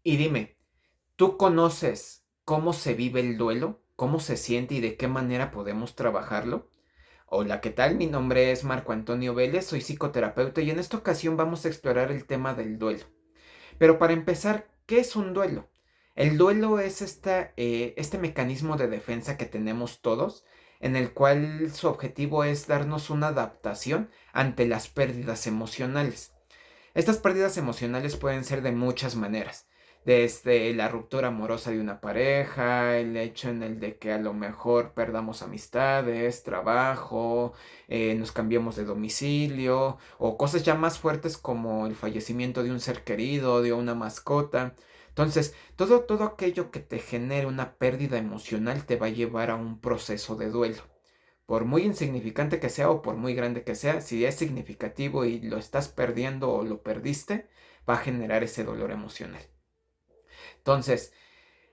Y dime, ¿tú conoces cómo se vive el duelo? ¿Cómo se siente y de qué manera podemos trabajarlo? Hola, ¿qué tal? Mi nombre es Marco Antonio Vélez, soy psicoterapeuta y en esta ocasión vamos a explorar el tema del duelo. Pero para empezar, ¿qué es un duelo? El duelo es este mecanismo de defensa que tenemos todos, en el cual su objetivo es darnos una adaptación ante las pérdidas emocionales. Estas pérdidas emocionales pueden ser de muchas maneras, desde la ruptura amorosa de una pareja, el hecho en el de que a lo mejor perdamos amistades, trabajo, nos cambiemos de domicilio, o cosas ya más fuertes como el fallecimiento de un ser querido, de una mascota. Entonces, todo aquello que te genere una pérdida emocional te va a llevar a un proceso de duelo. Por muy insignificante que sea o por muy grande que sea, si es significativo y lo estás perdiendo o lo perdiste, va a generar ese dolor emocional. Entonces,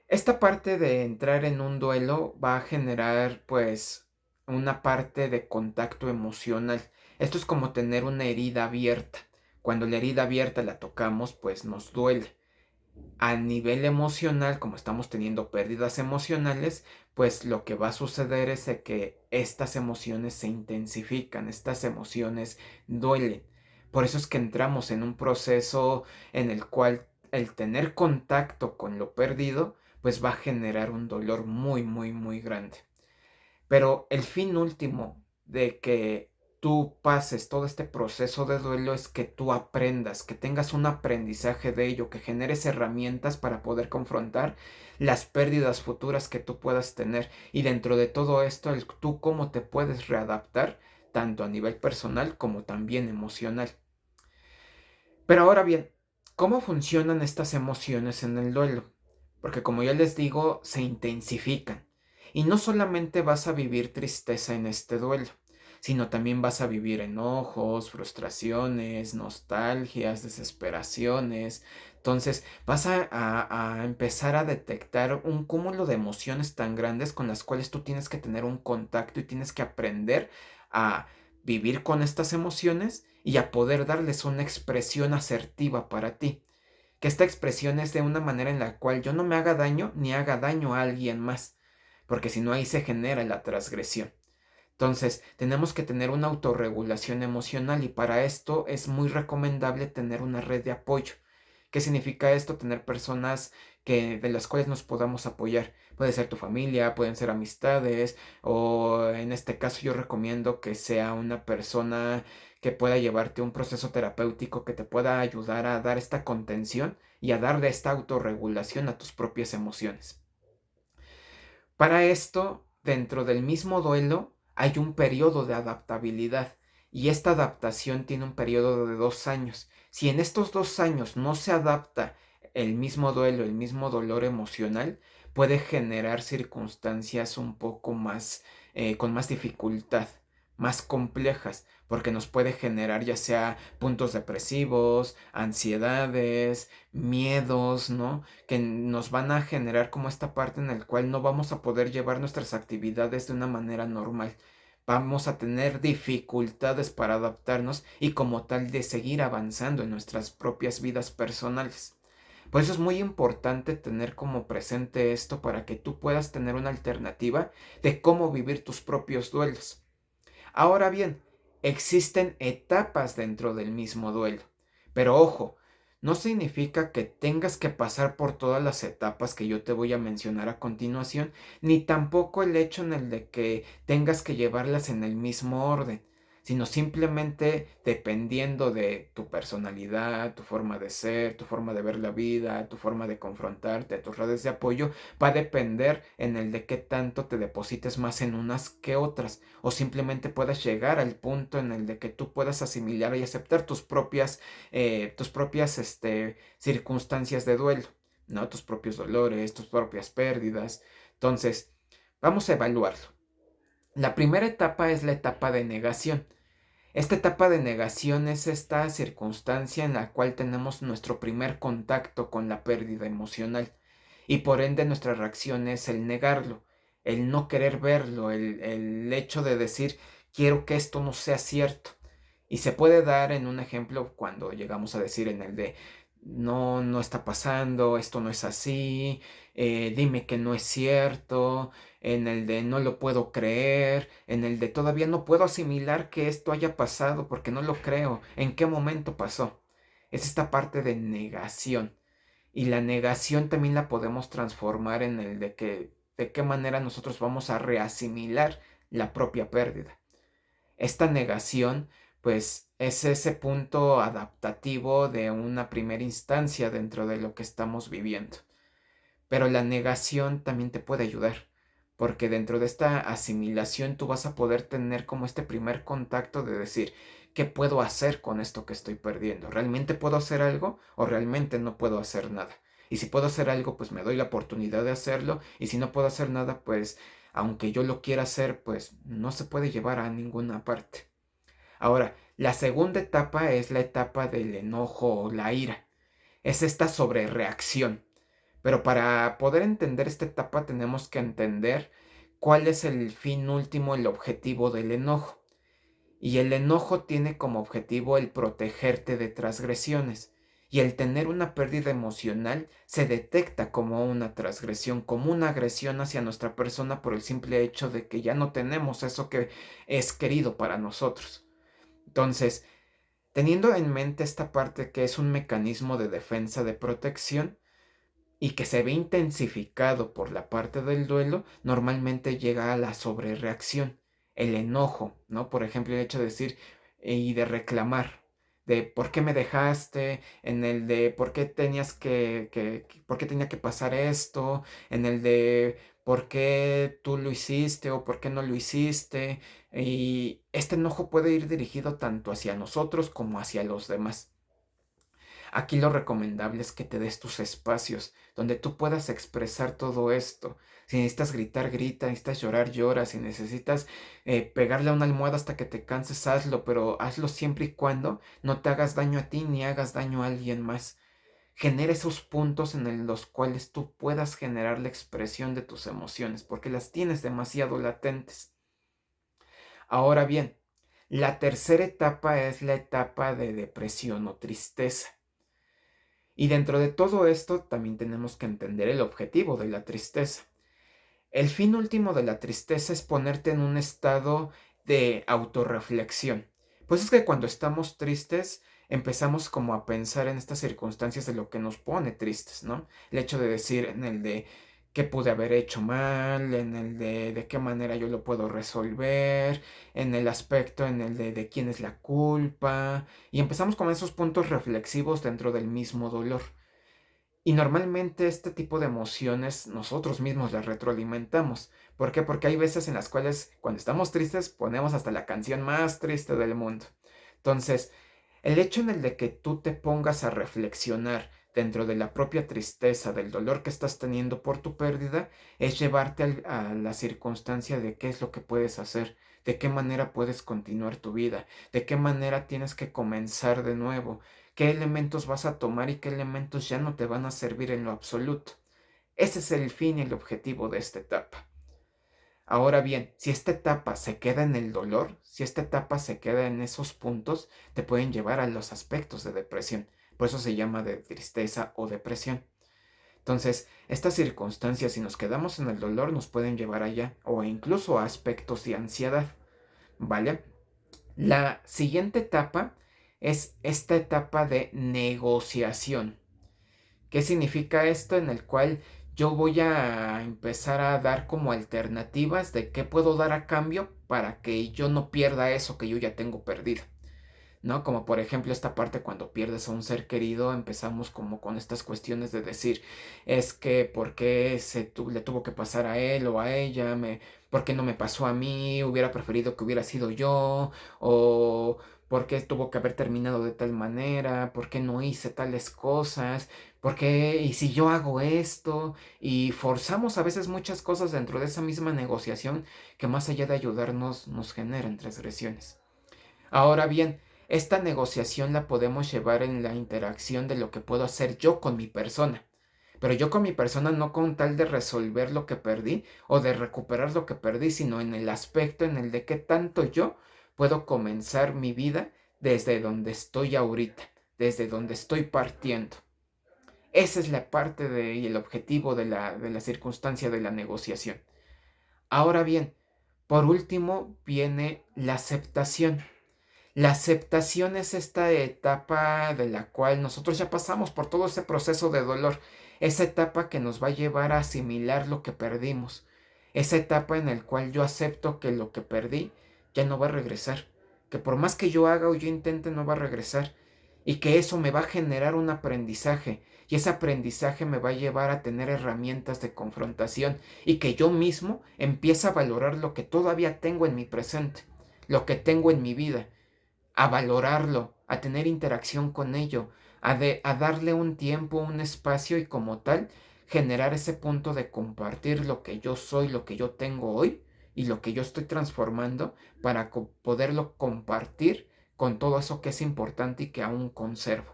esta parte de entrar en un duelo va a generar pues una parte de contacto emocional. Esto es como tener una herida abierta. Cuando la herida abierta la tocamos, pues nos duele. A nivel emocional, como estamos teniendo pérdidas emocionales, pues lo que va a suceder es de que estas emociones se intensifican, estas emociones duelen. Por eso es que entramos en un proceso en el cual el tener contacto con lo perdido, pues va a generar un dolor muy, muy, muy grande. Pero el fin último de que tú pases todo este proceso de duelo es que tú aprendas, que tengas un aprendizaje de ello, que generes herramientas para poder confrontar las pérdidas futuras que tú puedas tener. Y dentro de todo esto, tú cómo te puedes readaptar, tanto a nivel personal como también emocional. Pero ahora bien, ¿cómo funcionan estas emociones en el duelo? Porque como ya les digo, se intensifican. Y no solamente vas a vivir tristeza en este duelo, sino también vas a vivir enojos, frustraciones, nostalgias, desesperaciones. Entonces vas a empezar a detectar un cúmulo de emociones tan grandes con las cuales tú tienes que tener un contacto y tienes que aprender a vivir con estas emociones y a poder darles una expresión asertiva para ti. Que esta expresión es de una manera en la cual yo no me haga daño ni haga daño a alguien más, porque si no ahí se genera la transgresión. Entonces, tenemos que tener una autorregulación emocional y para esto es muy recomendable tener una red de apoyo. ¿Qué significa esto? Tener personas de las cuales nos podamos apoyar. Puede ser tu familia, pueden ser amistades, o en este caso yo recomiendo que sea una persona que pueda llevarte un proceso terapéutico que te pueda ayudar a dar esta contención y a darle esta autorregulación a tus propias emociones. Para esto, dentro del mismo duelo, hay un periodo de adaptabilidad y esta adaptación tiene un periodo de 2 años. Si en estos 2 años no se adapta el mismo duelo, el mismo dolor emocional, puede generar circunstancias un poco más, con más dificultad, más complejas, porque nos puede generar ya sea puntos depresivos, ansiedades, miedos, ¿no? Que nos van a generar como esta parte en la cual no vamos a poder llevar nuestras actividades de una manera normal. Vamos a tener dificultades para adaptarnos y como tal de seguir avanzando en nuestras propias vidas personales. Por eso es muy importante tener como presente esto para que tú puedas tener una alternativa de cómo vivir tus propios duelos. Ahora bien, existen etapas dentro del mismo duelo. Pero ojo, no significa que tengas que pasar por todas las etapas que yo te voy a mencionar a continuación, ni tampoco el hecho en el de que tengas que llevarlas en el mismo orden, sino simplemente dependiendo de tu personalidad, tu forma de ser, tu forma de ver la vida, tu forma de confrontarte, tus redes de apoyo, va a depender en el de qué tanto te deposites más en unas que otras o simplemente puedas llegar al punto en el de que tú puedas asimilar y aceptar tus propias circunstancias de duelo, ¿no? Tus propios dolores, tus propias pérdidas. Entonces, vamos a evaluarlo. La primera etapa es la etapa de negación. Esta etapa de negación es esta circunstancia en la cual tenemos nuestro primer contacto con la pérdida emocional y por ende nuestra reacción es el negarlo, el no querer verlo, el hecho de decir quiero que esto no sea cierto. Y se puede dar en un ejemplo cuando llegamos a decir en el de no, no está pasando, esto no es así, dime que no es cierto, en el de no lo puedo creer, en el de todavía no puedo asimilar que esto haya pasado porque no lo creo, ¿en qué momento pasó? Es esta parte de negación. Y la negación también la podemos transformar en el de que de qué manera nosotros vamos a reasimilar la propia pérdida. Esta negación, pues, es ese punto adaptativo de una primera instancia dentro de lo que estamos viviendo. Pero la negación también te puede ayudar, porque dentro de esta asimilación tú vas a poder tener como este primer contacto de decir, ¿qué puedo hacer con esto que estoy perdiendo? ¿Realmente puedo hacer algo o realmente no puedo hacer nada? Y si puedo hacer algo, pues me doy la oportunidad de hacerlo, y si no puedo hacer nada, pues aunque yo lo quiera hacer, pues no se puede llevar a ninguna parte. Ahora, la segunda etapa es la etapa del enojo o la ira. Es esta sobrereacción. Pero para poder entender esta etapa tenemos que entender cuál es el fin último, el objetivo del enojo. Y el enojo tiene como objetivo el protegerte de transgresiones. Y el tener una pérdida emocional se detecta como una transgresión, como una agresión hacia nuestra persona por el simple hecho de que ya no tenemos eso que es querido para nosotros. Entonces, teniendo en mente esta parte que es un mecanismo de defensa de protección, y que se ve intensificado por la parte del duelo, normalmente llega a la sobrereacción, el enojo, ¿no? Por ejemplo, el hecho de decir y de reclamar, de por qué me dejaste, en el de por qué tenías por qué tenía que pasar esto, en el de por qué tú lo hiciste o por qué no lo hiciste. Y este enojo puede ir dirigido tanto hacia nosotros como hacia los demás. Aquí lo recomendable es que te des tus espacios donde tú puedas expresar todo esto. Si necesitas gritar, grita, necesitas llorar, llora, si necesitas pegarle a una almohada hasta que te canses, hazlo, pero hazlo siempre y cuando no te hagas daño a ti ni hagas daño a alguien más. Genera esos puntos en los cuales tú puedas generar la expresión de tus emociones, porque las tienes demasiado latentes. Ahora bien, la tercera etapa es la etapa de depresión o tristeza. Y dentro de todo esto también tenemos que entender el objetivo de la tristeza. El fin último de la tristeza es ponerte en un estado de autorreflexión. Pues es que cuando estamos tristes empezamos como a pensar en estas circunstancias de lo que nos pone tristes, ¿no? El hecho de decir en el de qué pude haber hecho mal, en el de qué manera yo lo puedo resolver, en el aspecto en el de quién es la culpa, y empezamos con esos puntos reflexivos dentro del mismo dolor. Y normalmente este tipo de emociones nosotros mismos las retroalimentamos. ¿Por qué? Porque hay veces en las cuales cuando estamos tristes ponemos hasta la canción más triste del mundo. Entonces, el hecho en el de que tú te pongas a reflexionar dentro de la propia tristeza, del dolor que estás teniendo por tu pérdida, es llevarte a la circunstancia de qué es lo que puedes hacer, de qué manera puedes continuar tu vida, de qué manera tienes que comenzar de nuevo, qué elementos vas a tomar y qué elementos ya no te van a servir en lo absoluto. Ese es el fin y el objetivo de esta etapa. Ahora bien, si esta etapa se queda en el dolor, si esta etapa se queda en esos puntos, te pueden llevar a los aspectos de depresión. Por eso se llama de tristeza o depresión. Entonces, estas circunstancias, si nos quedamos en el dolor, nos pueden llevar allá o incluso a aspectos de ansiedad. ¿Vale? La siguiente etapa es esta etapa de negociación. ¿Qué significa esto? En el cual yo voy a empezar a dar como alternativas de qué puedo dar a cambio para que yo no pierda eso que yo ya tengo perdido, ¿no? Como por ejemplo esta parte cuando pierdes a un ser querido, empezamos como con estas cuestiones de decir, es que ¿por qué le tuvo que pasar a él o a ella? ¿Por qué no me pasó a mí? Hubiera preferido que hubiera sido yo, o ¿por qué tuvo que haber terminado de tal manera? ¿Por qué no hice tales cosas? ¿Por qué? ¿Y si yo hago esto? Y forzamos a veces muchas cosas dentro de esa misma negociación que más allá de ayudarnos nos generan transgresiones. Ahora bien, esta negociación la podemos llevar en la interacción de lo que puedo hacer yo con mi persona. Pero yo con mi persona no con tal de resolver lo que perdí o de recuperar lo que perdí, sino en el aspecto en el de qué tanto yo puedo comenzar mi vida desde donde estoy ahorita, desde donde estoy partiendo. Esa es la parte y el objetivo de la circunstancia de la negociación. Ahora bien, por último viene la aceptación. La aceptación es esta etapa de la cual nosotros ya pasamos por todo ese proceso de dolor, esa etapa que nos va a llevar a asimilar lo que perdimos, esa etapa en la cual yo acepto que lo que perdí ya no va a regresar, que por más que yo haga o yo intente no va a regresar, y que eso me va a generar un aprendizaje, y ese aprendizaje me va a llevar a tener herramientas de confrontación, y que yo mismo empiece a valorar lo que todavía tengo en mi presente, lo que tengo en mi vida, a valorarlo, a tener interacción con ello, a darle un tiempo, un espacio y como tal generar ese punto de compartir lo que yo soy, lo que yo tengo hoy y lo que yo estoy transformando para poderlo compartir con todo eso que es importante y que aún conservo.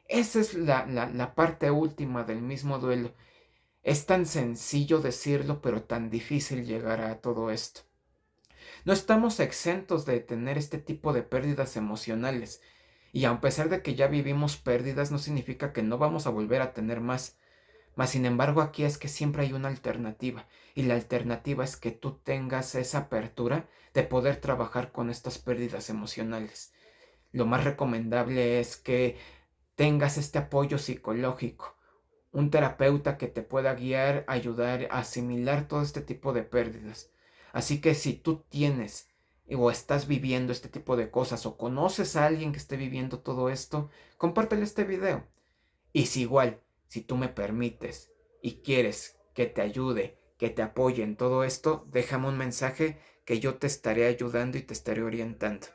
Esa es la parte última del mismo duelo. Es tan sencillo decirlo, pero tan difícil llegar a todo esto. No estamos exentos de tener este tipo de pérdidas emocionales, y a pesar de que ya vivimos pérdidas, no significa que no vamos a volver a tener más. Mas, sin embargo, aquí es que siempre hay una alternativa, y la alternativa es que tú tengas esa apertura de poder trabajar con estas pérdidas emocionales. Lo más recomendable es que tengas este apoyo psicológico, un terapeuta que te pueda guiar, ayudar a asimilar todo este tipo de pérdidas. Así que si tú tienes o estás viviendo este tipo de cosas o conoces a alguien que esté viviendo todo esto, compártele este video. Y si igual, si tú me permites y quieres que te ayude, que te apoye en todo esto, déjame un mensaje que yo te estaré ayudando y te estaré orientando.